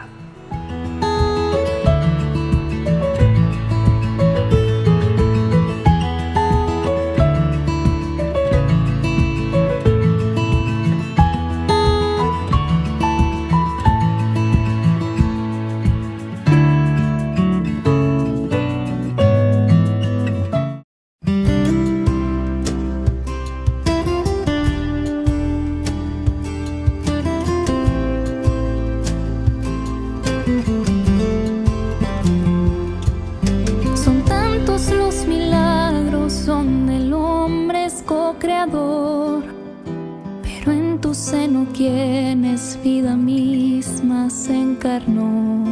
Pero en tu seno quien es vida misma se encarnó.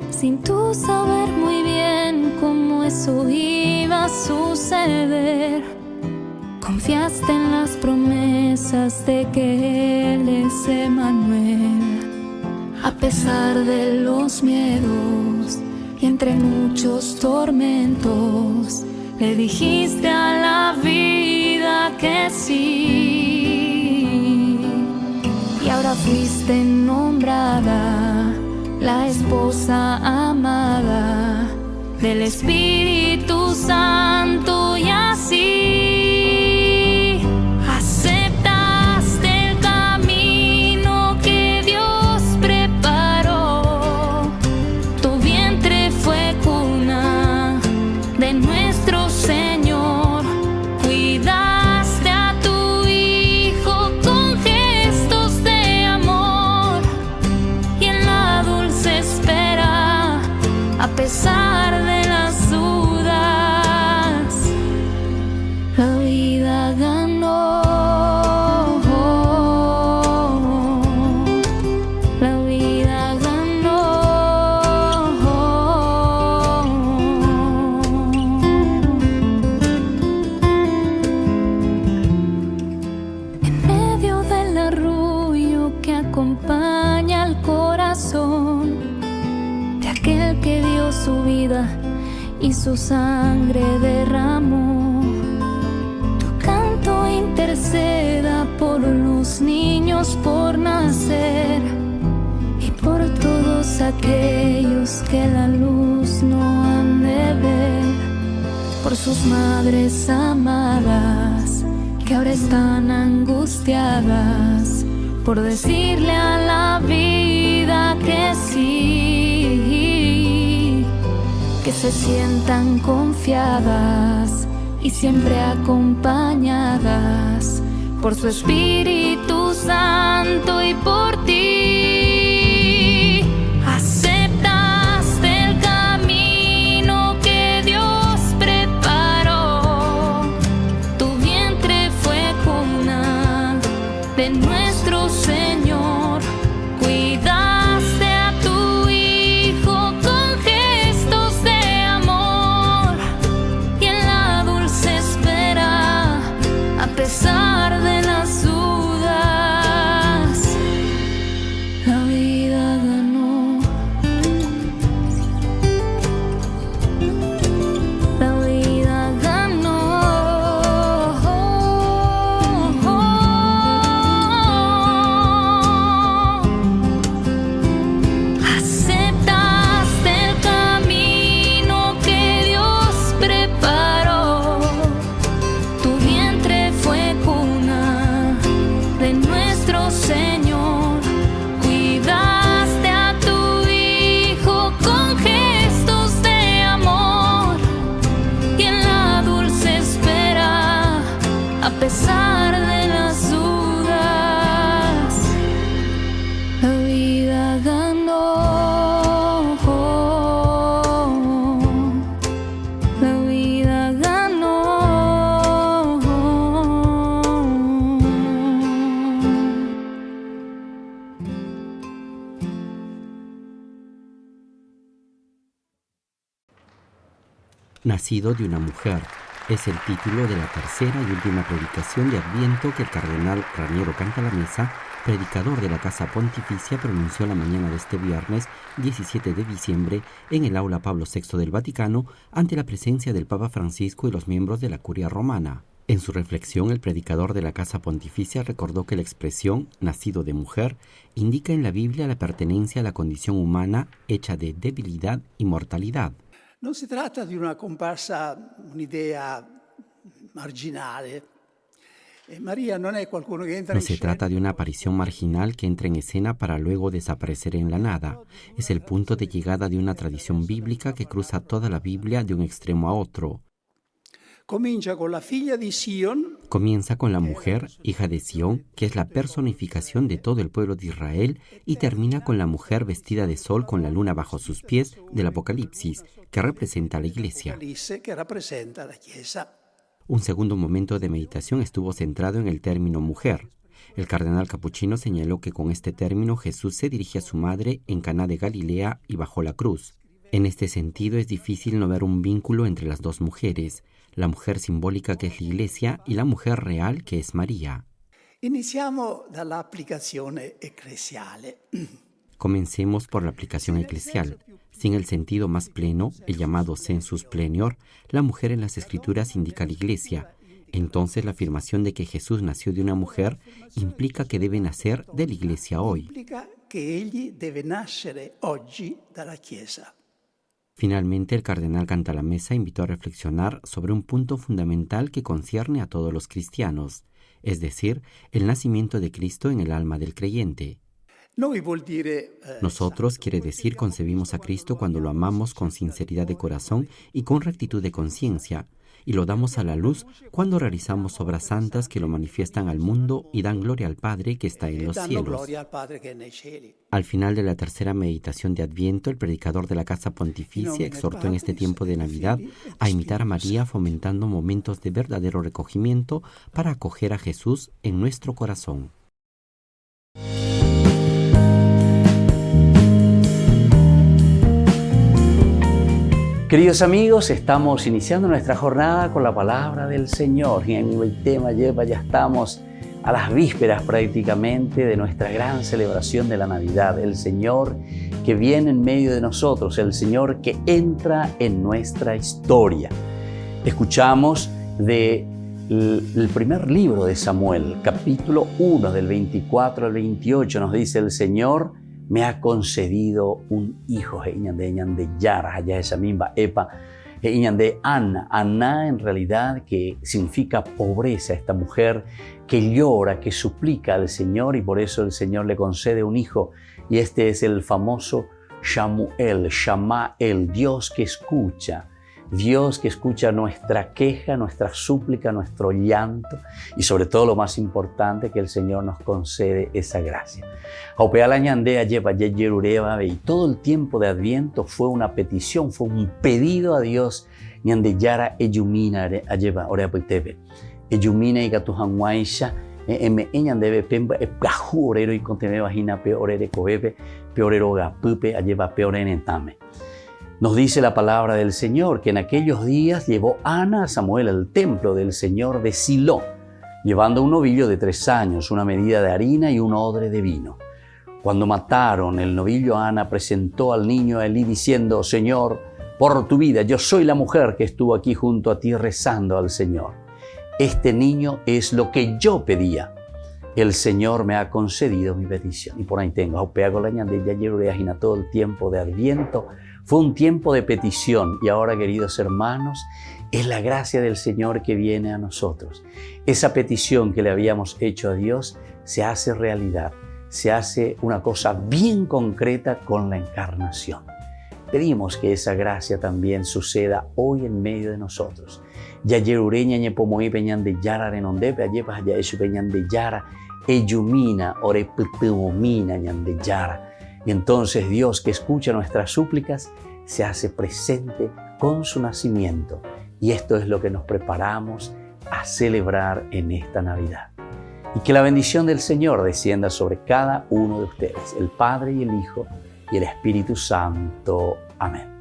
Sin tú saber muy bien cómo eso iba a suceder, confiaste en las promesas de que Él es Emmanuel. A pesar de los miedos y entre muchos tormentos, le dijiste a la vida que sí. Y ahora fuiste nombrada la esposa amada del Espíritu Santo, y así aceptaste el camino que Dios preparó. Tu vientre fue cuna de nuestro Señor, cuidaste a tu Hijo con gestos de amor, y en la dulce espera, a pesar de las dudas, la vida ganó. La vida ganó. En medio del arrullo que acompaña al corazón de aquel que dio su vida y su sangre derramó, tu canto interceda por los niños por nacer y por todos aquellos que la luz no han de ver, por sus madres amadas que ahora están angustiadas por decirle a la vida que sí, que se sientan confiadas y siempre acompañadas por su Espíritu Santo y por ti. Aceptaste el camino que Dios preparó. Tu vientre fue cuna de nuestro Señor, cuidaste a tu Hijo con gestos de amor, y en la dulce espera, a pesar de las dudas, la vida ganó. La vida ganó. Aceptaste el camino que Dios preparó. Tu vientre fue cuna de nuestro Señor, cuidaste a tu Hijo con gestos de amor, y en la dulce espera, a pesar de las dudas, la vida ganó. La vida ganó. Nacido de una mujer es el título de la tercera y última predicación de Adviento que el cardenal Raniero Cantalamessa, predicador de la Casa Pontificia, pronunció la mañana de este viernes 17 de diciembre en el Aula Pablo VI del Vaticano ante la presencia del Papa Francisco y los miembros de la Curia Romana. En su reflexión, el predicador de la Casa Pontificia recordó que la expresión «nacido de mujer» indica en la Biblia la pertenencia a la condición humana hecha de debilidad y mortalidad. Non si tratta di una comparsa, un'idea marginale. María no è qualcuno che entra No in se scena. trata de una aparición marginal que entra en escena para luego desaparecer en la nada. Es el punto de llegada de una tradición bíblica que cruza toda la Biblia de un extremo a otro. Comincia con la figlia di Sion, Comienza con la mujer, hija de Sión, que es la personificación de todo el pueblo de Israel, y termina con la mujer vestida de sol con la luna bajo sus pies del Apocalipsis, que representa a la Iglesia. Apocalisse, che rappresenta la Chiesa. Un segundo momento de meditación estuvo centrado en el término mujer. El cardenal capuchino señaló que con este término Jesús se dirige a su madre en Caná de Galilea y bajo la cruz. En este sentido es difícil no ver un vínculo entre las dos mujeres, la mujer simbólica que es la Iglesia y la mujer real que es María. Iniziamo dall'applicazione ecclesiale. Comencemos por la aplicación eclesial. Sin el sentido más pleno, el llamado sensus plenior, la mujer en las Escrituras indica a la Iglesia. Entonces la afirmación de que Jesús nació de una mujer implica que debe nacer de la Iglesia hoy. Implica che egli deve nascere oggi dalla Chiesa. Finalmente, el cardenal Cantalamessa invitó a reflexionar sobre un punto fundamental que concierne a todos los cristianos, es decir, el nacimiento de Cristo en el alma del creyente. Nosotros, quiere decir, concebimos a Cristo cuando lo amamos con sinceridad de corazón y con rectitud de conciencia, y lo damos a la luz cuando realizamos obras santas que lo manifiestan al mundo y dan gloria al Padre que está en los cielos. Al final de la tercera meditación de Adviento, el predicador de la Casa Pontificia exhortó en este tiempo de Navidad a imitar a María, fomentando momentos de verdadero recogimiento para acoger a Jesús en nuestro corazón. Queridos amigos, estamos iniciando nuestra jornada con la palabra del Señor y en el tema ya estamos a las vísperas prácticamente de nuestra gran celebración de la Navidad, el Señor que viene en medio de nosotros, el Señor que entra en nuestra historia. Escuchamos del primer libro de Samuel, capítulo 1, del 24 al 28, nos dice: el Señor me ha concedido un hijo. De Yara, allá esa misma Epa, de Ana. Ana en realidad que significa pobreza, esta mujer que llora, que suplica al Señor y por eso el Señor le concede un hijo. Y este es el famoso Shamael, Dios que escucha. Dios que escucha nuestra queja, nuestra súplica, nuestro llanto y sobre todo lo más importante, que el Señor nos concede esa gracia. Y todo el tiempo de Adviento fue una petición, fue un pedido a Dios. Yara Eyumina y Gatuhanwaisha debe pemba orero y conteme vagina peorere coebe peorero gapupe alleva peorenetame. Nos dice la palabra del Señor que en aquellos días llevó Ana a Samuel al templo del Señor de Silo, llevando un novillo de 3 años, una medida de harina y un odre de vino. Cuando mataron el novillo, Ana presentó al niño a Elí diciendo: Señor, por tu vida, yo soy la mujer que estuvo aquí junto a ti rezando al Señor. Este niño es lo que yo pedía. El Señor me ha concedido mi petición. Y por ahí tengo, todo el tiempo de Adviento fue un tiempo de petición. Y ahora, queridos hermanos, es la gracia del Señor que viene a nosotros. Esa petición que le habíamos hecho a Dios se hace realidad, se hace una cosa bien concreta con la encarnación. Pedimos que esa gracia también suceda hoy en medio de nosotros. Yayerureña ñepomoí peñan de yara renondepe ayepas ya eso peñan de yara eyumina oreptumomina ñan de yara. Y entonces Dios, que escucha nuestras súplicas, se hace presente con su nacimiento. Y esto es lo que nos preparamos a celebrar en esta Navidad. Y que la bendición del Señor descienda sobre cada uno de ustedes, el Padre y el Hijo y el Espíritu Santo. Amén.